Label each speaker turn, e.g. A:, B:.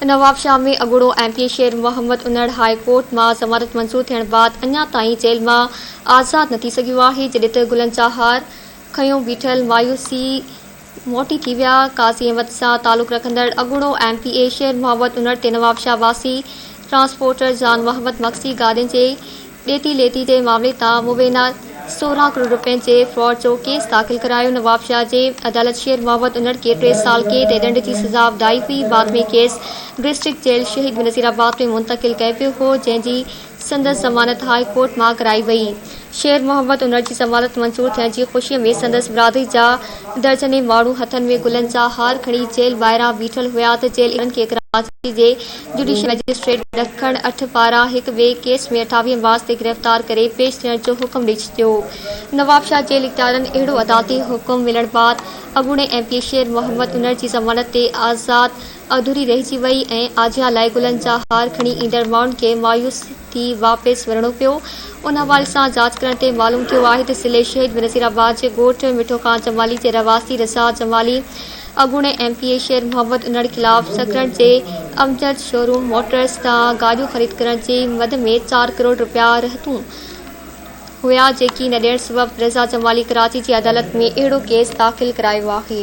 A: नवाबशाह में अगुड़ो एमपी शेर Mohammad उनड़ high court में ज़मानत मंजूर थियण बाद अञा ताईं जेल में आज़ाद न थी सघियो आहे, जॾहिं त गुलनि जा हार खयों बीठल मायूसी मोटी थी विया। काज़ी अहमद सां तालुक़ रखंदड़ अगुड़ो एमपी शेर मोहम्मद उनड़ ते नवाबशाह वासी ट्रांसपोर्टर जान मोहम्मद मक्सी गाॾियुनि जे ॾेती लेती जे मामले तां मुबैना 16 करोड़ रुपयनि जे फ्रॉड जो केस दाख़िल करायो। नवाबशाह जे अदालत शेर मोहम्मद उनड़ खे 3 साल कैद ऐं दंड जी सज़ा ॿुधाई हुई। बाद में केस डिस्ट्रिक्ट जेल शहीद नज़ीराबाद में मुंतकिल कयो पियो हो, जंहिंजी संदसि ज़मानत हाई कोर्ट मां कराई वई। शेर मोहम्मद उनड़ जी ज़मानत मंजूर थियण जी ख़ुशीअ में संदसि बिरादरी जा दर्जने माण्हू हथनि में गुलनि जा हार खणी जेल ॿाहिरां बीठल हुआ त जेल खे कराची जे जुडिशियल मजिस्ट्रेट ॾखण 8 पारां हिक ॿिए केस में 28 मार्च ते गिरफ़्तार करे पेश थियण जो हुकुम ॾई छॾियो। नवाबशाह जेल इख्तियारनि अहिड़ो अदालती हुकुम मिलण बाद अॻूणे एमपी शेर मोहम्मद उनड़ जी ज़मानत ते आज़ाद अधूरी रहिजी वई ऐं आजिया लाइ गुलनि जा हार खणी ईंदड़ माण्हुनि खे मायूस थी वापसि वञणो पियो। उन हवाले सां जांच करण ते मालूम थियो आहे त ज़िले शहीद नज़ीराबाद जे ॻोठ मिठो खान जमाली जे रवासी रज़ा जमाली अॻूणे एमपी शेर मोहम्मद उनड़ ख़िलाफ़ सकरन जे अमजद शोरूम मोटर्स तां गाॾियूं ख़रीद करण जे मद में 4 करोड़ रुपया रहतूं हुआ, जेकी न ॾियण सबबि रज़ा जमाली कराची जी अदालत में अहिड़ो केस दाख़िल करायो आहे।